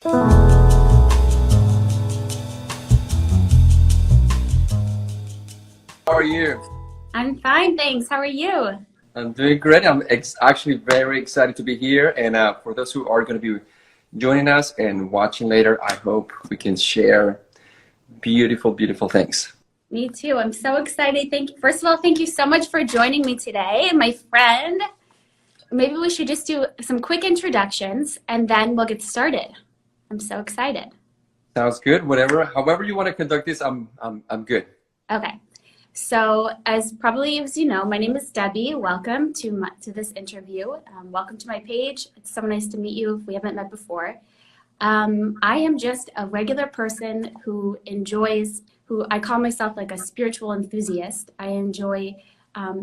How are you? I'm fine, thanks. How are you? I'm doing great. I'm actually very excited to be here. And for those who are going to be joining us and watching later, I hope we can share beautiful, beautiful things. Me too. I'm so excited. Thank you. First of all, thank you so much for joining me today, my friend. Maybe we should just do some quick introductions and then we'll get started. I'm so excited. Sounds good. Whatever, however you want to conduct this, I'm good. Okay. So, as probably as you know, my name is Debbie. Welcome to this interview. Welcome to my page. It's so nice to meet you if we haven't met before. I am just a regular person who I call myself like a spiritual enthusiast. I enjoy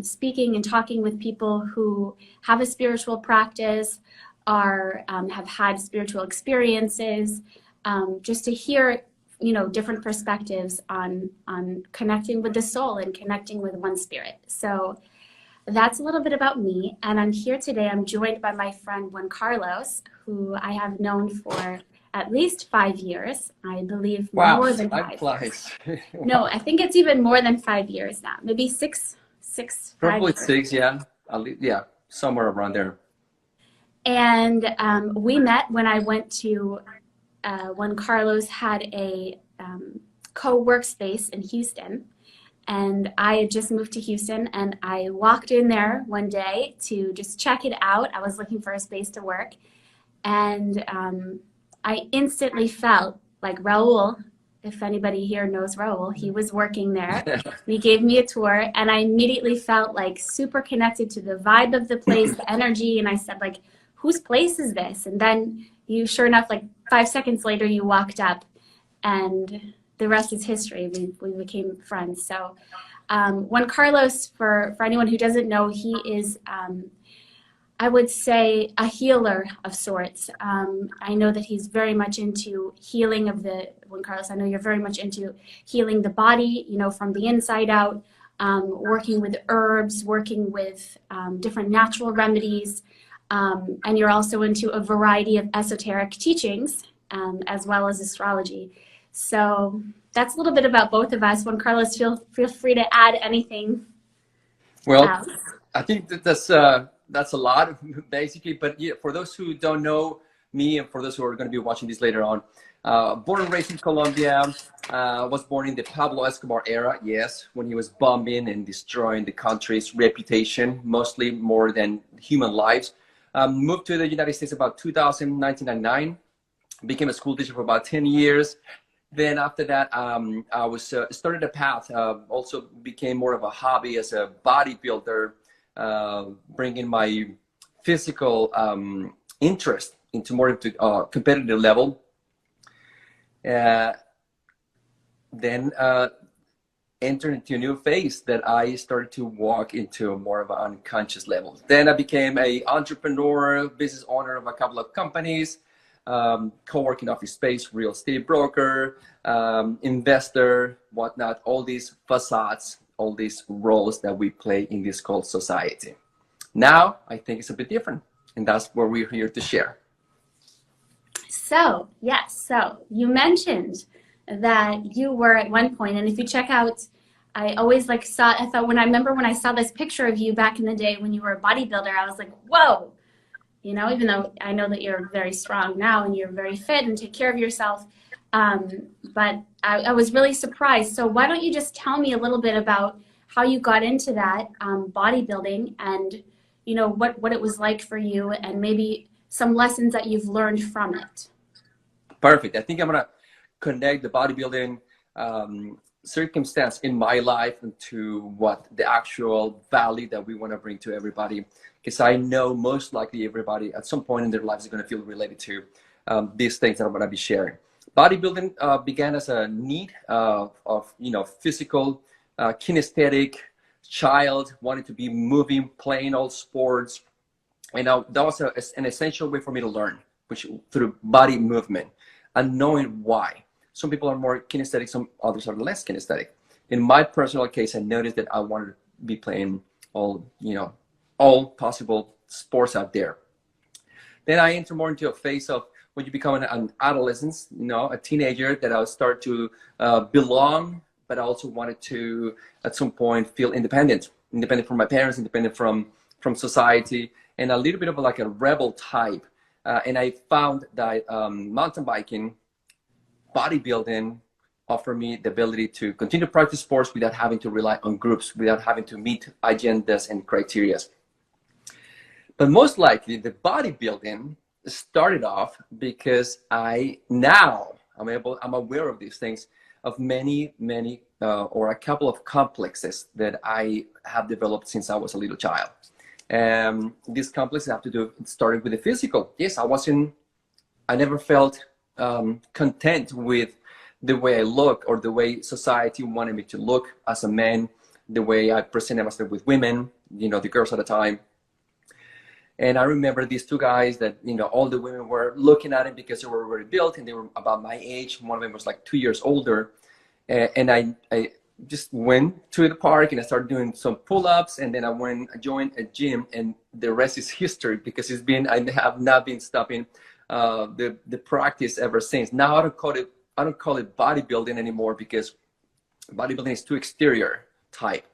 speaking and talking with people who have a spiritual practice or have had spiritual experiences, just to hear different perspectives on connecting with the soul and connecting with one spirit. So that's a little bit about me, and I'm here today. I'm joined by my friend Juan Carlos, who I have known for at least 5 years. I believe more than 5 years. No, I think it's even more than 5 years now. Maybe six, Probably 5 years. 6, yeah. Yeah, somewhere around there. And we met when I went to when Carlos had a co-work space in Houston. And I had just moved to Houston, and I walked in there one day to just check it out. I was looking for a space to work. And I instantly felt like Raul, if anybody here knows Raul, he was working there. He gave me a tour, and I immediately felt like super connected to the vibe of the place, the energy. And I said, like, whose place is this? And then sure enough, like 5 seconds later, you walked up, and the rest is history. We became friends. So Juan Carlos, for anyone who doesn't know, he is, I would say, a healer of sorts. I know that he's very much into healing Juan Carlos, I know you're very much into healing the body, from the inside out, working with herbs, working with different natural remedies. And you're also into a variety of esoteric teachings, as well as astrology. So that's a little bit about both of us. Juan Carlos, feel free to add anything else. I think that's a lot, basically. But yeah, for those who don't know me, and for those who are going to be watching this later on, born and raised in Colombia, was born in the Pablo Escobar era, yes, when he was bombing and destroying the country's reputation, mostly more than human lives. Moved to the United States about 1999, became a school teacher for about 10 years. Then after that, I was started a path, also became more of a hobby as a bodybuilder, bringing my physical interest into more into competitive level. Then entered into a new phase that I started to walk into more of an unconscious level. Then I became an entrepreneur, business owner of a couple of companies, co-working office space, real estate broker, investor, whatnot, all these facades, all these roles that we play in this called society. Now, I think it's a bit different, and that's what we're here to share. So, yes, so you mentioned that you were at one point, and if you check out, I always when I saw this picture of you back in the day when you were a bodybuilder, I was like, whoa, even though I know that you're very strong now and you're very fit and take care of yourself, but I was really surprised. So why don't you just tell me a little bit about how you got into that bodybuilding, and what it was like for you, and maybe some lessons that you've learned from it. Perfect. I think I'm gonna connect the bodybuilding circumstance in my life into what the actual value that we want to bring to everybody, because I know most likely everybody at some point in their lives is going to feel related to these things that I'm going to be sharing. Bodybuilding began as a need of physical kinesthetic child, wanting to be moving, playing all sports, and that was an essential way for me to learn, which through body movement and knowing why. Some people are more kinesthetic, some others are less kinesthetic. In my personal case, I noticed that I wanted to be playing all possible sports out there. Then I entered more into a phase of when you become an adolescent, you know, a teenager, that I start to belong, but I also wanted to, at some point, feel independent from my parents, independent from society, and a little bit of like a rebel type. And I found that mountain biking, bodybuilding, offered me the ability to continue to practice sports without having to rely on groups, without having to meet agendas and criteria. But most likely, the bodybuilding started off because I'm aware of these things, of many, or a couple of complexes that I have developed since I was a little child. These complexes have to do, starting with the physical. Yes, I never felt content with the way I look, or the way society wanted me to look as a man, the way I presented myself with women, you know, the girls at the time. And I remember these two guys that, you know, all the women were looking at him because they were very built and they were about my age. One of them was like 2 years older. And I just went to the park and I started doing some pull-ups, and then I joined a gym, and the rest is history, because I have not been stopping the practice ever since. Now I don't call it bodybuilding anymore, because bodybuilding is too exterior type.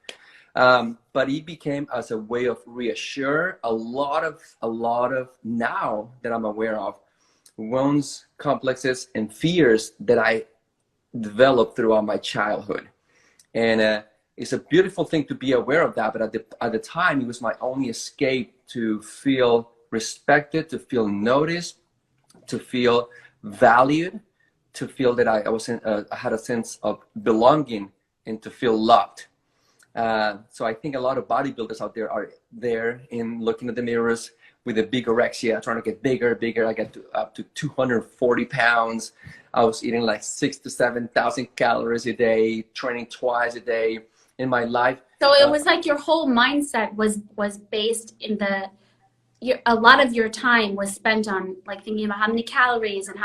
But it became as a way of reassure a lot of now that I'm aware of wounds, complexes, and fears that I developed throughout my childhood. And it's a beautiful thing to be aware of that. But at the time, it was my only escape to feel respected, to feel noticed, to feel valued, to feel that I had a sense of belonging, and to feel loved. So I think a lot of bodybuilders out there are there in looking at the mirrors with a big anorexia, trying to get bigger. I got up to 240 pounds. I was eating like 6,000 to 7,000 calories a day, training twice a day in my life. So it was like your whole mindset was based in a lot of your time was spent on like thinking about how many calories and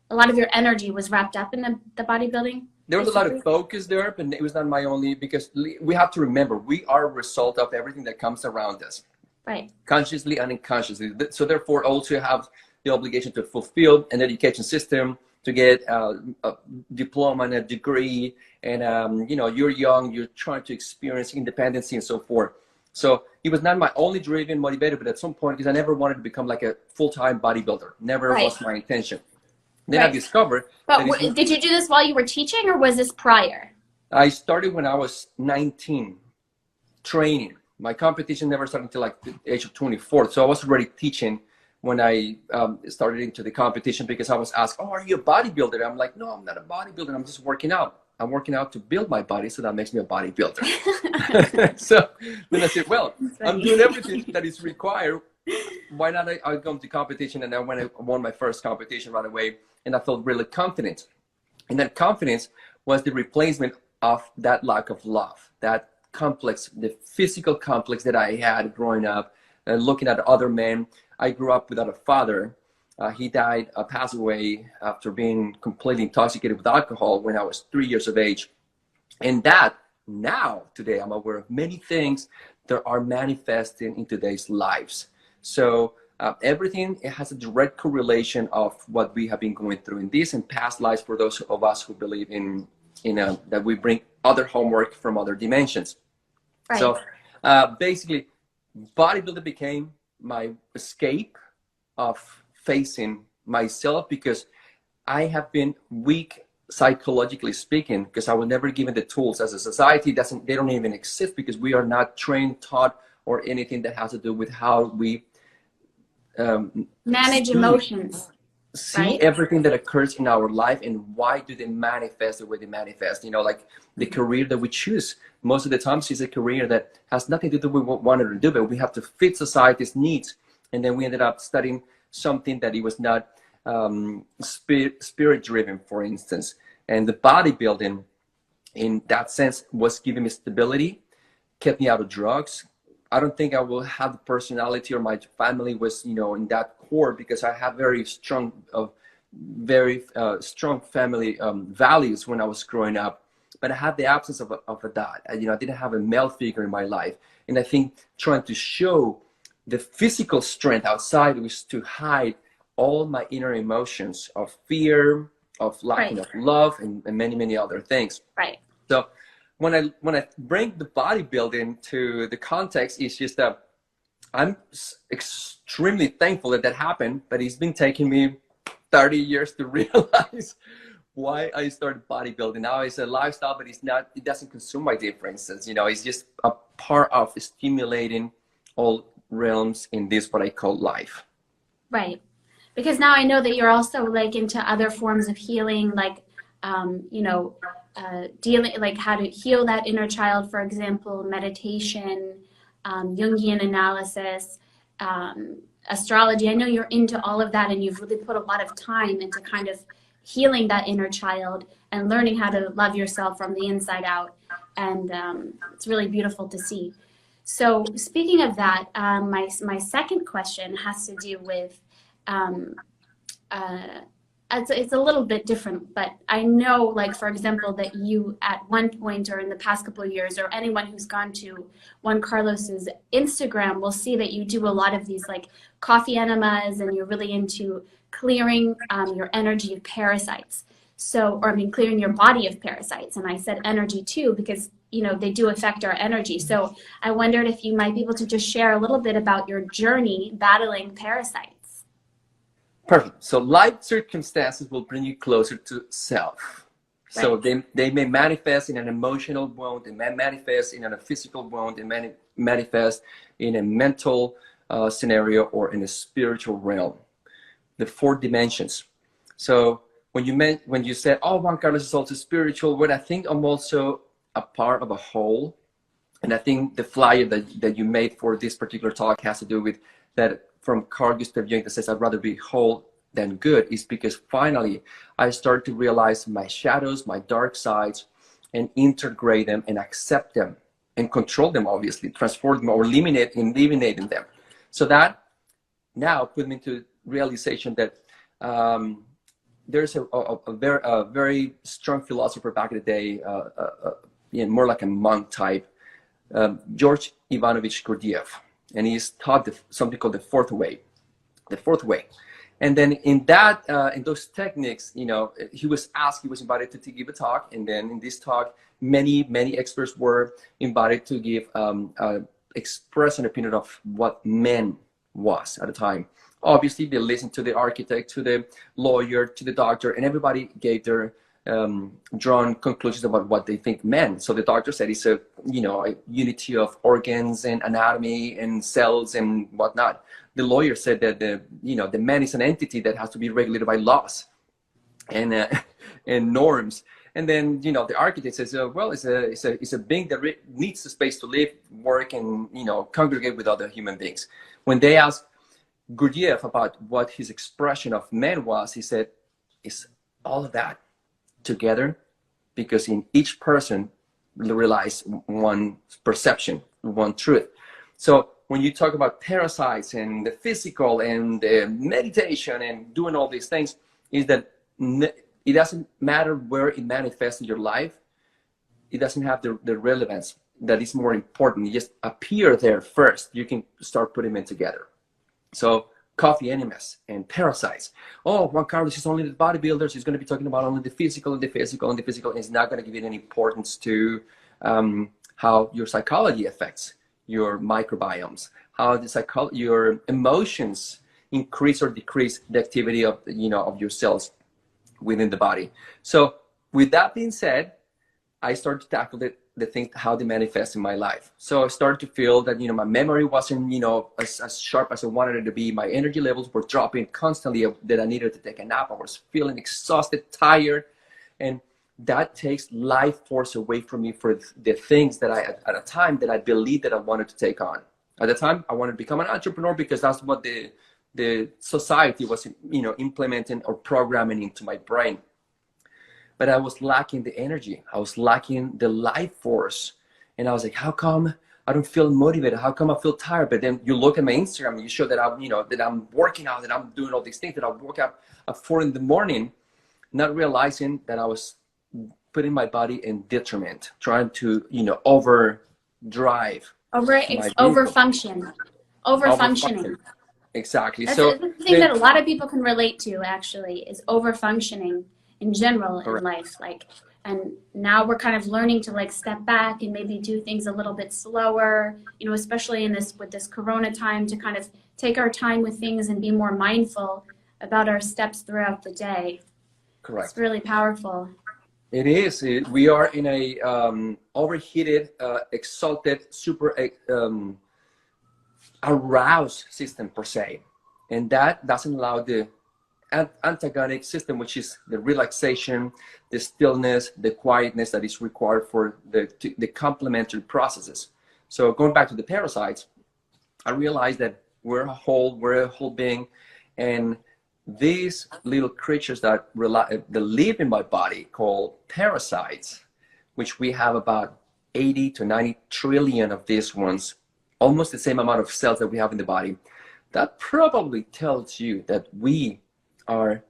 a lot of your energy was wrapped up in the bodybuilding. There was a lot of focus there, but it was not my only, because we have to remember, we are a result of everything that comes around us. Right. Consciously and unconsciously. So therefore, also have the obligation to fulfill an education system, to get a diploma and a degree. And, you know, you're young, you're trying to experience independence and so forth. So it was not my only driven motivator, but at some point, because I never wanted to become like a full-time bodybuilder. Never was my intention. Then I discovered. But did you do this while you were teaching, or was this prior? I started when I was 19, training. My competition never started until like the age of 24. So I was already teaching when I started into the competition, because I was asked, "Oh, are you a bodybuilder?" I'm like, "No, I'm not a bodybuilder. I'm just working out. I'm working out to build my body, so that makes me a bodybuilder." So then I said, "Well, I'm doing everything that is required. Why not I go to competition?" And then when I won my first competition right away, and I felt really confident. And that confidence was the replacement of that lack of love, that complex, the physical complex that I had growing up, looking at other men. I grew up without a father. He died, passed away after being completely intoxicated with alcohol when I was 3 years of age. And that now, today, I'm aware of many things that are manifesting in today's lives. So everything, it has a direct correlation of what we have been going through in this and past lives, for those of us who believe in that we bring other homework from other dimensions. Right. So basically, bodybuilding became my escape of facing myself, because I have been weak psychologically speaking, because I was never given the tools. As a society, they don't even exist, because we are not trained, taught, or anything that has to do with how we manage emotions, see everything that occurs in our life, and why do they manifest the way they manifest. You know, like the career that we choose, most of the times is a career that has nothing to do with what we wanted to do, but we have to fit society's needs. And then we ended up studying something that it was not spirit driven, for instance. And the bodybuilding, in that sense, was giving me stability, kept me out of drugs. I don't think I will have the personality, or my family was, you know, in that core, because I have very strong family values when I was growing up. But I had the absence of a dad. You know, I didn't have a male figure in my life. And I think trying to show the physical strength outside was to hide all my inner emotions of fear, of lacking of love, and many, many other things. Right. So when I bring the bodybuilding to the context, it's just that I'm extremely thankful that that happened, but it's been taking me 30 years to realize why I started bodybuilding. Now it's a lifestyle, but it doesn't consume my day, for instance. You know, it's just a part of stimulating all realms in this, what I call life. Right. Because now I know that you're also like into other forms of healing, like, dealing, like how to heal that inner child, for example, meditation, Jungian analysis, astrology. I know you're into all of that, and you've really put a lot of time into kind of healing that inner child and learning how to love yourself from the inside out. And it's really beautiful to see. So speaking of that, my second question has to do with, it's a little bit different, but I know, like, for example, that you at one point or in the past couple of years, or anyone who's gone to Juan Carlos's Instagram will see that you do a lot of these like coffee enemas, and you're really into clearing your energy of parasites. So, or I mean, clearing your body of parasites. And I said energy too, because, you know, they do affect our energy. So I wondered if you might be able to just share a little bit about your journey battling parasites. Perfect. So life circumstances will bring you closer to self. Right. So they may manifest in an emotional wound, they may manifest in a physical wound, they may manifest in a mental scenario or in a spiritual realm. The 4 dimensions. So when you said, oh, Juan Carlos is also spiritual, well, I think I'm also a part of a whole. And I think the flyer that you made for this particular talk has to do with that, from Carl Gustav Jung, that says, I'd rather be whole than good, is because finally I started to realize my shadows, my dark sides, and integrate them and accept them and control them, obviously, transform them or eliminating them. So that now put me into realization that there's a very strong philosopher back in the day, more like a monk type, George Ivanovich Gurdjieff, and he's taught something called the fourth way. And then in those techniques, you know, he was invited to give a talk, and then in this talk, many experts were invited to give express an opinion of what men was at the time. Obviously, they listened to the architect, to the lawyer, to the doctor, and everybody gave their drawn conclusions about what they think men. So the doctor said it's a unity of organs and anatomy and cells and whatnot. The lawyer said that the man is an entity that has to be regulated by laws and norms. And then the architect says, well, it's a being that needs a space to live, work, and congregate with other human beings. When they asked Gurdjieff about what his expression of man was, he said, it's all of that together, because in each person relies one perception, one truth. So when you talk about parasites and the physical and the meditation and doing all these things, is that it doesn't matter where it manifests in your life. It doesn't have the relevance that is more important. You just appear there first. You can start putting them together. So coffee enemas and parasites. Oh, Juan Carlos is only the bodybuilders. He's going to be talking about only the physical and the physical and the physical. And he's not going to give it any importance to how your psychology affects your microbiomes, how your emotions increase or decrease the activity of of your cells within the body. So with that being said, I started to tackle the thing, how they manifest in my life. So I started to feel that, my memory wasn't, as sharp as I wanted it to be. My energy levels were dropping constantly, that I needed to take a nap. I was feeling exhausted, tired. And that takes life force away from me for the things that at a time that I believed that I wanted to take on. At the time, I wanted to become an entrepreneur because that's what the society was, implementing or programming into my brain. But I was lacking the energy. I was lacking the life force. And I was like, how come I don't feel motivated? How come I feel tired? But then you look at my Instagram and you show that I'm working out, that I'm doing all these things, that I woke up at 4 a.m, not realizing that I was putting my body in detriment, trying to, overdrive. Overfunctioning. Exactly. That's So the thing that a lot of people can relate to, actually, is overfunctioning in general in correct. life. Like, and now we're kind of learning to like step back and maybe do things a little bit slower, you know, especially in this, with this Corona time, to kind of take our time with things and be more mindful about our steps throughout the day. It's Correct. really powerful. It is. We are in a overheated, exalted, super aroused system per se, and that doesn't allow the antagonic system, which is the relaxation, the stillness, the quietness that is required for the complementary processes. So going back to the parasites, I realized that we're a whole being, and these little creatures that live in my body, called parasites, which we have about 80 to 90 trillion of these ones, almost the same amount of cells that we have in the body. That probably tells you that we are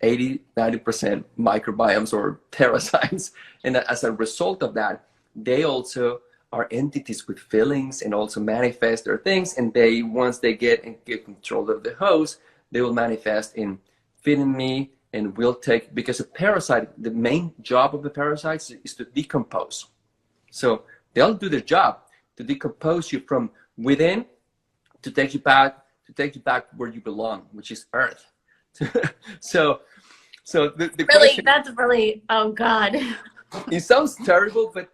80-90% microbiomes or parasites, and as a result of that, they also are entities with feelings and also manifest their things. And they, once they get control of the host, they will manifest in feeding me, and will take, because a parasite, the main job of the parasites is to decompose. So they'll do their job to decompose you from within, to take you back where you belong, which is Earth. so the Really, question, that's really, oh God. it sounds terrible, but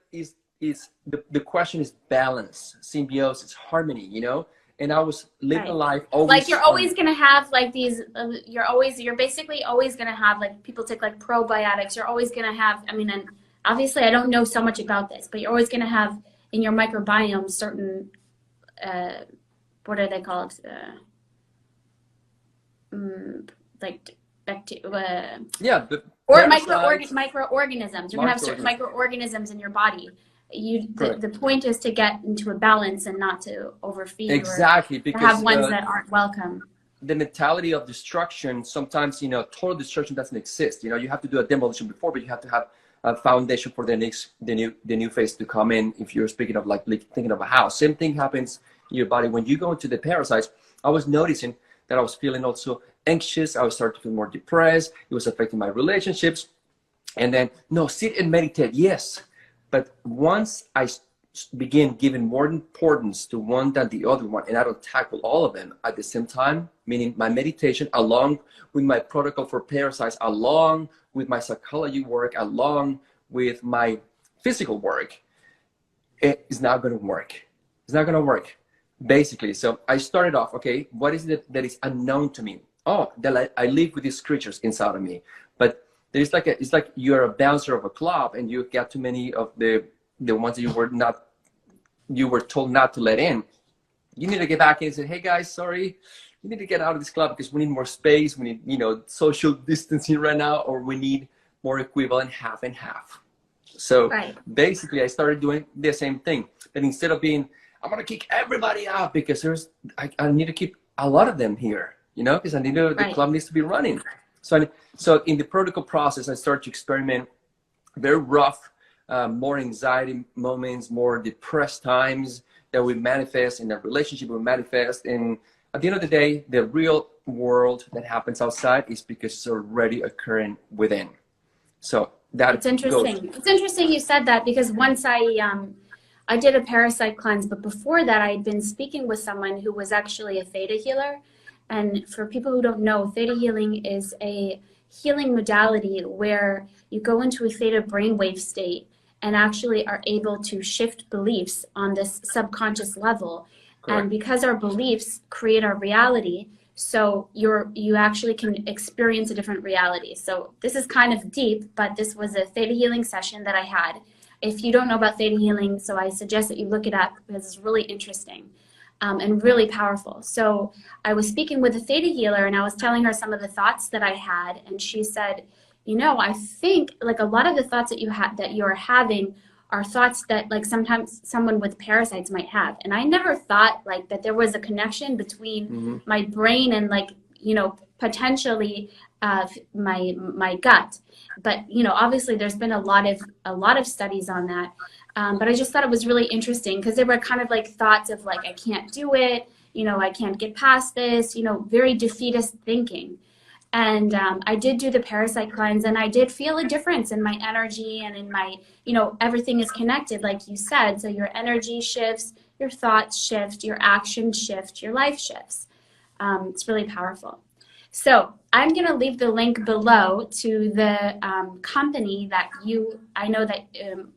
the question is balance, symbiosis, harmony, you know. And I was living a life always like you're always going to have like these, you're basically always going to have, like, people take like probiotics. You're always going to have, I mean, and obviously I don't know so much about this, but you're always going to have in your microbiome certain, what are they called? Like bacteria. yeah, Or microorganisms. You're going to have certain microorganisms in your body. The point is to get into a balance and not to overfeed. Exactly, or because have ones that aren't welcome. The mentality of destruction, sometimes, you know, total destruction doesn't exist. You know, you have to do a demolition before, but you have to have a foundation for the new phase to come in. If you're speaking of like thinking of a house, same thing happens in your body when you go into the parasites. I was noticing that I was feeling also anxious. I was starting to feel more depressed. It was affecting my relationships. And then, no, sit and meditate, yes. But once I begin giving more importance to one than the other one, and I don't tackle all of them at the same time, meaning my meditation along with my protocol for parasites, along with my psychology work, along with my physical work, it is not going to work. It's not going to work, basically. So I started off, okay, what is it that is unknown to me? Oh, that I live with these creatures inside of me. But there's like it's like you're a bouncer of a club, and you get too many of the ones that you were told not to let in. You need to get back in and say, hey guys, sorry, you need to get out of this club because we need more space. We need, you know, social distancing right now, or we need more equivalent half and half. So basically I started doing the same thing. But instead of being, I'm going to kick everybody out because I need to keep a lot of them here, you know, because the club needs to be running. So in the protocol process, I started to experiment very rough, more anxiety moments, more depressed times that we manifest in a relationship, we manifest. And at the end of the day, the real world that happens outside is because it's already occurring within. So it's interesting. It's interesting you said that, because once I did a parasite cleanse, but before that I had been speaking with someone who was actually a theta healer. And for people who don't know, theta healing is a healing modality where you go into a theta brainwave state and actually are able to shift beliefs on this subconscious level. Correct. And because our beliefs create our reality, so you actually can experience a different reality. So this is kind of deep, but this was a theta healing session that I had. If you don't know about theta healing, so I suggest that you look it up, because it's really interesting. And really powerful. So I was speaking with a theta healer, and I was telling her some of the thoughts that I had, and she said, you know, I think like a lot of the thoughts that you're having are thoughts that like sometimes someone with parasites might have. And I never thought like that there was a connection between my brain and, like, you know, potentially my gut. But, you know, obviously there's been a lot of studies on that. But I just thought it was really interesting, because there were kind of like thoughts of like, I can't do it. I can't get past this, very defeatist thinking. And I did do the parasite cleanse, and I did feel a difference in my energy and in my, everything is connected, like you said. So your energy shifts, your thoughts shift, your actions shift, your life shifts. It's really powerful. So I'm going to leave the link below to the company that I know that,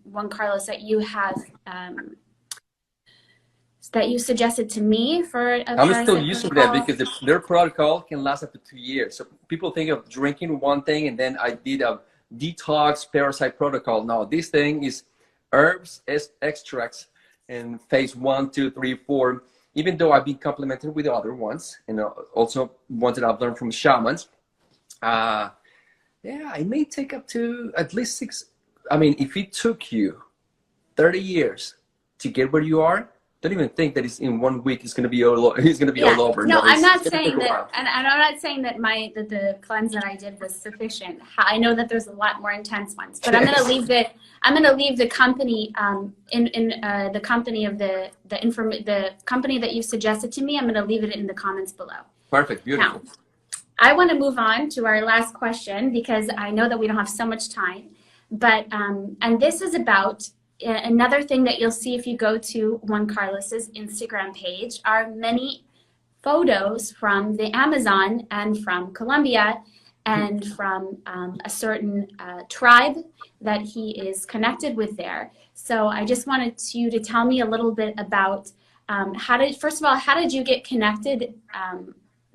Juan Carlos, that you have, that you suggested to me for a I'm still parasite using protocol. that because their protocol can last up to 2 years. So people think of drinking one thing, and then I did a detox parasite protocol. No, this thing is herbs, extracts, and phase 1, 2, 3, 4. Even though I've been complemented with other ones, and also ones that I've learned from shamans. Yeah, it may take up to at least 6. I mean, if it took you 30 years to get where you are, don't even think that it's in 1 week. It's going to be all over. No, I'm not saying that, and I'm not saying that the cleanse that I did was sufficient. I know that there's a lot more intense ones, but I'm going to leave the company the company of the company that you suggested to me. I'm going to leave it in the comments below. Perfect, beautiful. Now, I want to move on to our last question because I know that we don't have so much time, but and this is about. Another thing that you'll see if you go to Juan Carlos's Instagram page are many photos from the Amazon and from Colombia and from a certain tribe that he is connected with there. So I just wanted you to tell me a little bit about first of all, how did you get connected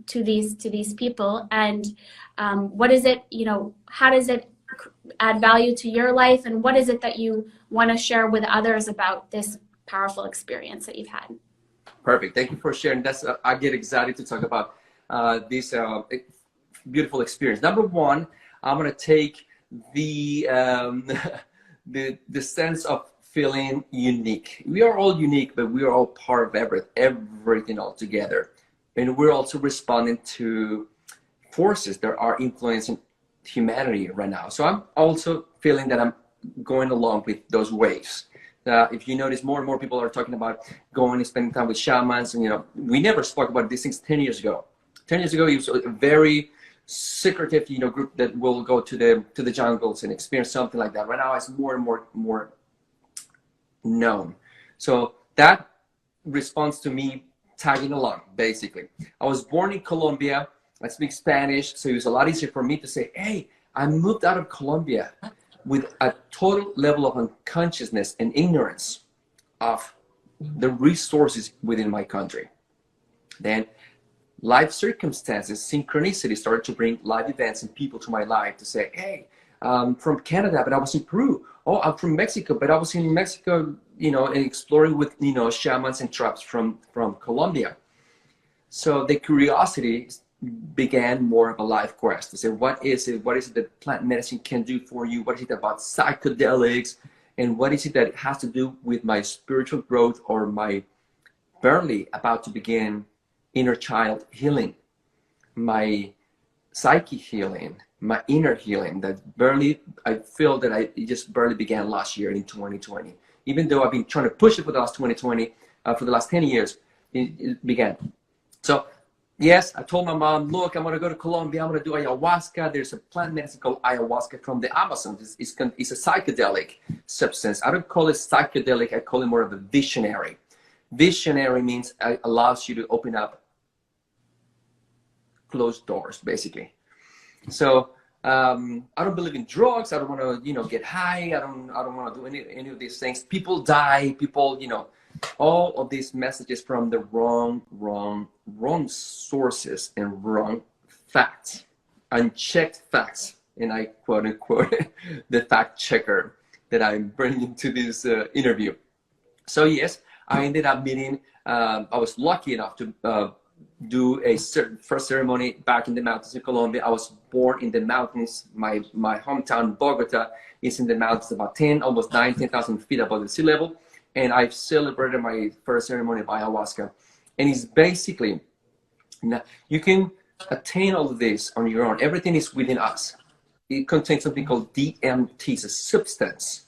to these people, and what is it, how does it add value to your life, and what is it that you want to share with others about this powerful experience that you've had? Perfect. Thank you for sharing. I get excited to talk about this beautiful experience. Number one, I'm going to take the sense of feeling unique. We are all unique, but we are all part of everything all together. And we're also responding to forces that are influencing humanity right now. So I'm also feeling that I'm going along with those waves. If you notice, more and more people are talking about going and spending time with shamans. And, we never spoke about these things 10 years ago. 10 years ago, it was a very secretive, group that will go to the jungles and experience something like that. Right now, it's more and more known. So that responds to me tagging along, basically. I was born in Colombia. I speak Spanish, so it was a lot easier for me to say, hey, I moved out of Colombia with a total level of unconsciousness and ignorance of the resources within my country. Then life circumstances, synchronicity started to bring live events and people to my life to say, hey, I'm from Canada, but I was in Peru. Oh, I'm from Mexico, but I was in Mexico, and exploring with, shamans and tribes from Colombia. So the curiosity began more of a life quest to say, what is it that plant medicine can do for you? What is it about psychedelics? And what is it that has to do with my spiritual growth or my barely about to begin inner child healing, my psyche healing, my inner healing that I feel that it just barely began last year in 2020. Even though I've been trying to push it for the last 2020, for the last 10 years, it began. So yes, I told my mom, look, I'm going to go to Colombia. I'm going to do ayahuasca. There's a plant medicine called ayahuasca from the Amazon. It's a psychedelic substance. I don't call it psychedelic. I call it more of a visionary. Visionary means it allows you to open up closed doors, basically. So I don't believe in drugs. I don't want to, get high. I don't want to do any of these things. People die. People, all of these messages from the wrong sources and wrong facts, unchecked facts. And I quote unquote the fact checker that I'm bringing to this interview. So yes, I ended up meeting. I was lucky enough to do a first ceremony back in the mountains in Colombia. I was born in the mountains. My hometown Bogota is in the mountains, about 10,000 feet above the sea level. And I've celebrated my first ceremony of ayahuasca. And it's basically, you can attain all of this on your own. Everything is within us. It contains something called DMT. It's a substance.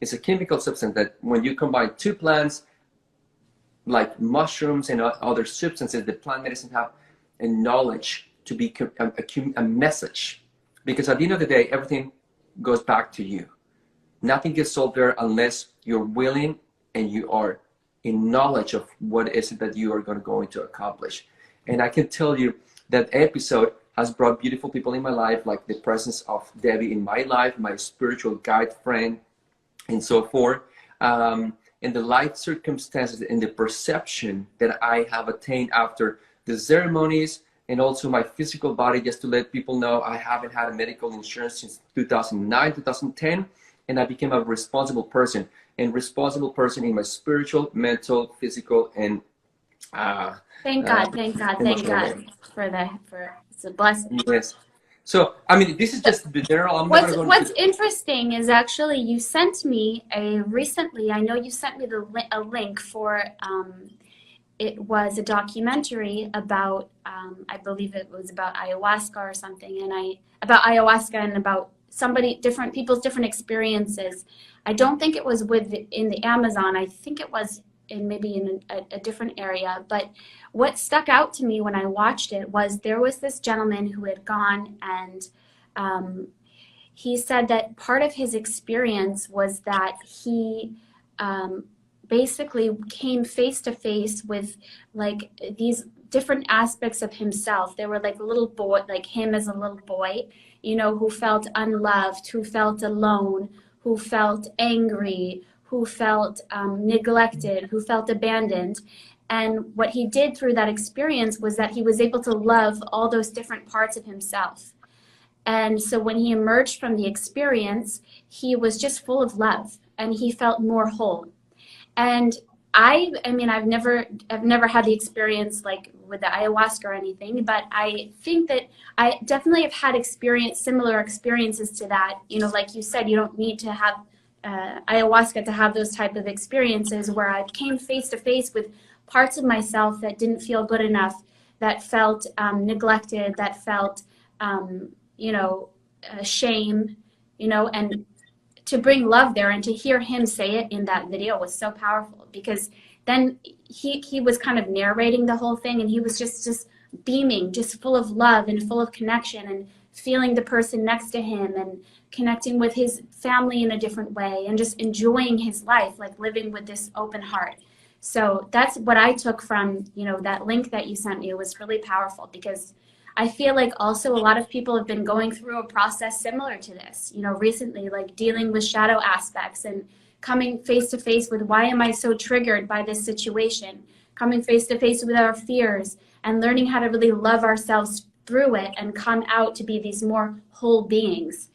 It's a chemical substance that when you combine two plants, like mushrooms and other substances, the plant medicine have a knowledge to be a message. Because at the end of the day, everything goes back to you. Nothing gets solved there unless you're willing and you are in knowledge of what is it that you are going to accomplish. And I can tell you that episode has brought beautiful people in my life, like the presence of Debbie in my life, my spiritual guide friend, and so forth. And the life circumstances and the perception that I have attained after the ceremonies, and also my physical body. Just to let people know, I haven't had a medical insurance since 2009, 2010, and I became a responsible person, and responsible person in my spiritual, mental, physical, and thank God for it's a blessing. Yes. So, I mean, this is just the general. I'm what's not going what's to... interesting is actually you sent me recently, I know you sent me a link for, it was a documentary about, I believe it was about ayahuasca or something, and about ayahuasca and about different people's different experiences. I don't think it was in the Amazon. I think it was maybe in a different area. But what stuck out to me when I watched it was there was this gentleman who had gone, and he said that part of his experience was that he basically came face to face with like these different aspects of himself. There were like a little boy, like him as a little boy, you know, who felt unloved, who felt alone, who felt angry, who felt neglected, who felt abandoned. And what he did through that experience was that he was able to love all those different parts of himself. And so when he emerged from the experience, he was just full of love and he felt more whole. And I mean, I've never had the experience like with the ayahuasca or anything, but I think that I definitely have had similar experiences to that. You know, like you said, you don't need to have ayahuasca to have those type of experiences where I came face to face with parts of myself that didn't feel good enough, that felt neglected, that felt, shame, and to bring love there, and to hear him say it in that video was so powerful, because then he was kind of narrating the whole thing, and he was just beaming, just full of love and full of connection, and feeling the person next to him and connecting with his family in a different way, and just enjoying his life, like living with this open heart. So that's what I took from, that link that you sent me. It was really powerful, because I feel like also a lot of people have been going through a process similar to this, recently, like dealing with shadow aspects and coming face to face with, why am I so triggered by this situation? Coming face to face with our fears and learning how to really love ourselves through it and come out to be these more whole beings.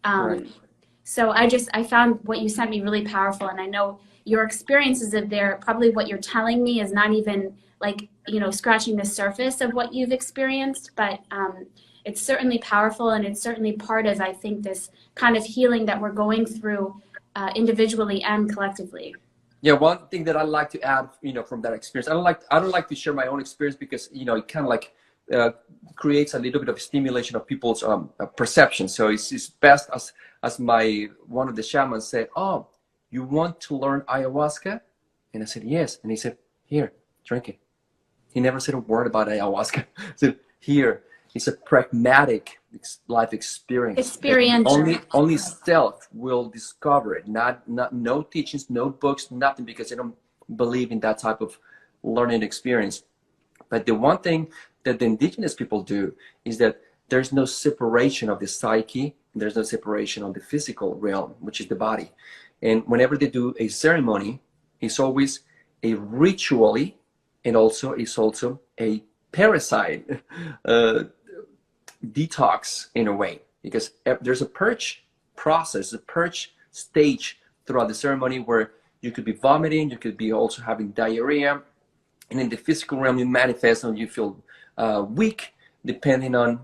Right. So I found what you sent me really powerful, and I know your experiences of there, probably what you're telling me is not even like, scratching the surface of what you've experienced, but it's certainly powerful, and it's certainly part of, I think, this kind of healing that we're going through individually and collectively. Yeah, one thing that I like to add, from that experience, I don't like to share my own experience, because it kind of like creates a little bit of stimulation of people's perception. So it's best, as one of the shamans said, "Oh, you want to learn ayahuasca?" And I said, "Yes." And he said, "Here, drink it." He never said a word about ayahuasca. He said, "Here, it's a pragmatic life experience. Experiential. Only self will discover it. Not no teachings, no books, nothing, because I don't believe in that type of learning experience." But the one thing that the indigenous people do is that there's no separation of the psyche, there's no separation of the physical realm, which is the body. And whenever they do a ceremony, it's always a ritually, and it's also a parasite detox in a way, because there's a purge process, a purge stage throughout the ceremony, where you could be vomiting, you could be also having diarrhea, and in the physical realm, you manifest and you feel weak, depending on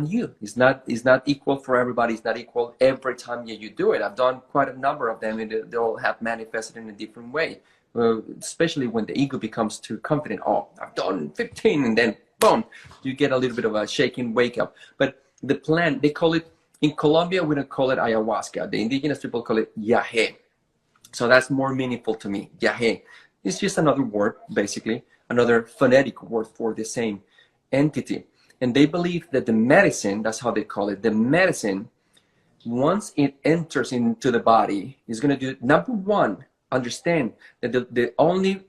you. It's not equal for everybody. It's not equal every time you do it. I've done quite a number of them, and they all have manifested in a different way. Especially when the ego becomes too confident. "Oh, I've done 15, and then boom, you get a little bit of a shaking wake up. But the plant, they call it, in Colombia, we don't call it ayahuasca. The indigenous people call it yahe. So that's more meaningful to me, yahe. It's just another word, basically, another phonetic word for the same entity. And they believe that the medicine, that's how they call it, the medicine, once it enters into the body, is going to do, number one, understand that the only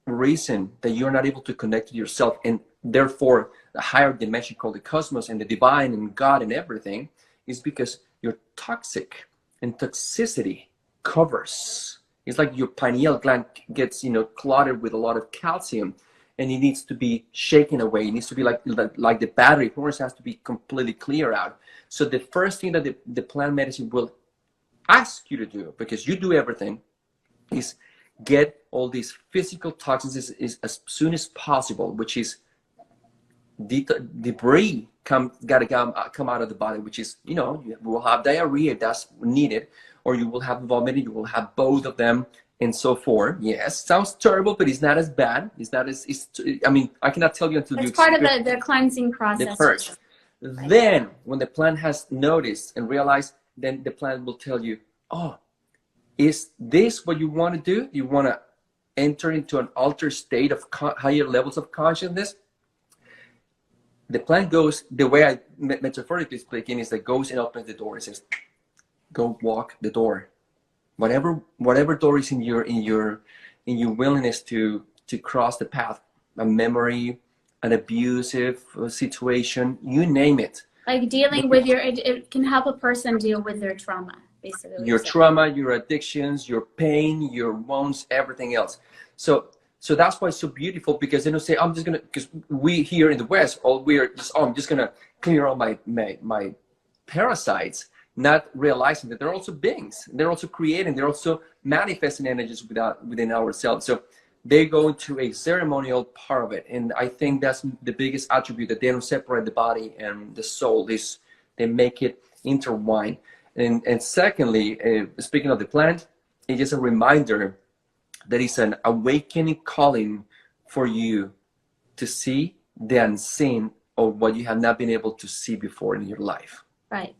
reason that you're not able to connect to yourself, and therefore the higher dimension called the cosmos and the divine and God and everything, is because you're toxic, and toxicity covers. It's like your pineal gland gets, clotted with a lot of calcium, and it needs to be shaken away. It needs to be like the battery horse has to be completely clear out. So the first thing that the plant medicine will ask you to do, because you do everything, is get all these physical toxins is as soon as possible, which is debris gotta come out of the body, which is, you will have diarrhea if that's needed, or you will have vomiting, you will have both of them, and so forth. Yes, sounds terrible, but it's not as bad. It's not as, I cannot tell you until it's part of the cleansing process. The first. Then, when the plant has noticed and realized, then the plant will tell you, oh, is this what you want to do? You want to enter into an altered state of higher levels of consciousness? The plant goes, the way I metaphorically speaking, is that goes and opens the door and says, go walk the door. Whatever door is in your willingness to cross the path, a memory, an abusive situation, you name it. Like dealing with it can help a person deal with their trauma, basically. Your trauma, your addictions, your pain, your wounds, everything else. So that's why it's so beautiful, because they don't say, because we here in the West, I'm just gonna clear all my parasites, not realizing that they're also beings. They're also creating, they're also manifesting energies within ourselves. So they go into a ceremonial part of it. And I think that's the biggest attribute, that they don't separate the body and the soul. They make it intertwine. And secondly, speaking of the plant, it's just a reminder that it's an awakening calling for you to see the unseen, or what you have not been able to see before in your life. Right.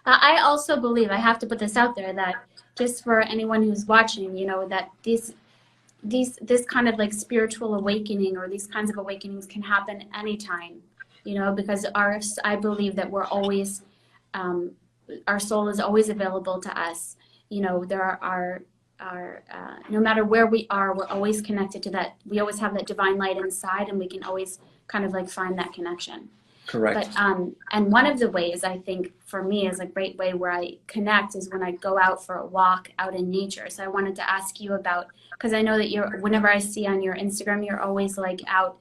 I also believe, I have to put this out there, that just for anyone who's watching, that this kind of like spiritual awakening, or these kinds of awakenings, can happen anytime, because I believe that we're always, our soul is always available to us. There are no matter where we are, we're always connected to that. We always have that divine light inside, and we can always kind of like find that connection. Correct. But and one of the ways, I think, for me, is a great way where I connect is when I go out for a walk out in nature. So I wanted to ask you about, because I know that whenever I see on your Instagram, you're always like out,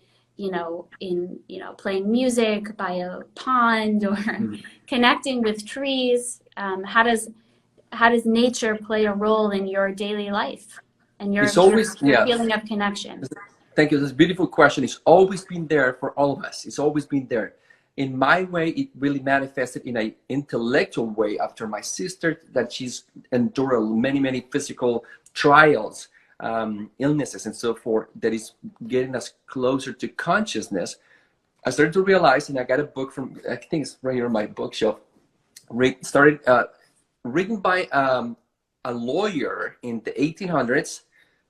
playing music by a pond, or connecting with trees. How does nature play a role in your daily life and your feeling of connection? Thank you. That's a beautiful question. It's always been there for all of us. It's always been there. In my way, it really manifested in an intellectual way after my sister, that she's endured many physical trials, illnesses, and so forth, that is getting us closer to consciousness. I started to realize, and I got a book from, I think it's right here on my bookshelf, written by a lawyer in the 1800s,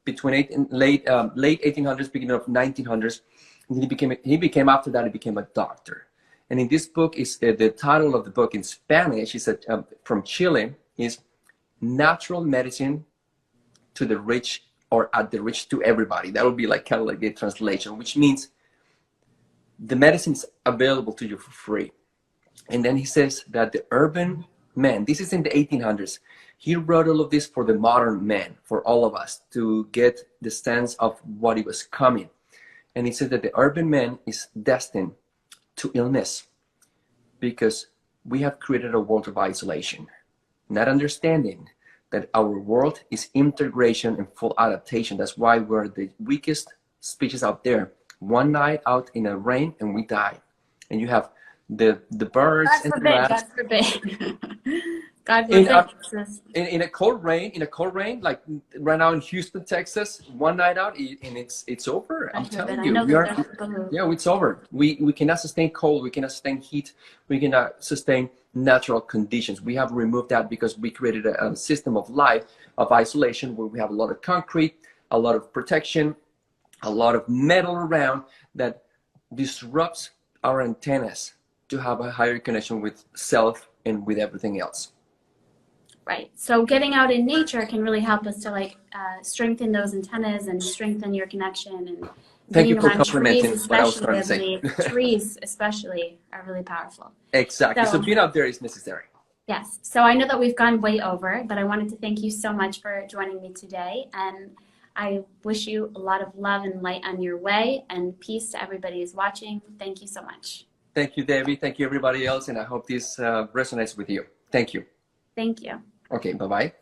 between late 1800s, beginning of 1900s. And he became after that, he became a doctor. And in this book, is the title of the book in Spanish, is from Chile, is Natural Medicine to the Rich, or at the Rich to Everybody. That would be like kind of like the translation, which means the medicine is available to you for free. And then he says that the urban man, this is in the 1800s, he wrote all of this for the modern man, for all of us, to get the sense of what it was coming. And he said that the urban man is destined to illness, because we have created a world of isolation, not understanding that our world is integration and full adaptation. That's why we're the weakest species out there. One night out in the rain and we die. And you have the birds and the rats. God forbid. God forbid. In a cold rain, like right now in Houston, Texas, one night out and it's over. I'm telling you, it's over. We cannot sustain cold. We cannot sustain heat. We cannot sustain natural conditions. We have removed that because we created a system of life, of isolation, where we have a lot of concrete, a lot of protection, a lot of metal around that disrupts our antennas to have a higher connection with self and with everything else. Right. So getting out in nature can really help us to like strengthen those antennas and strengthen your connection. And Thank you being for around complimenting trees, what I was especially, trying to I say. believe, trees especially are really powerful. Exactly. So being out there is necessary. Yes. So I know that we've gone way over, but I wanted to thank you so much for joining me today. And I wish you a lot of love and light on your way, and peace to everybody who's watching. Thank you so much. Thank you, Debbie. Thank you, everybody else. And I hope this resonates with you. Thank you. Thank you. Okay, bye-bye.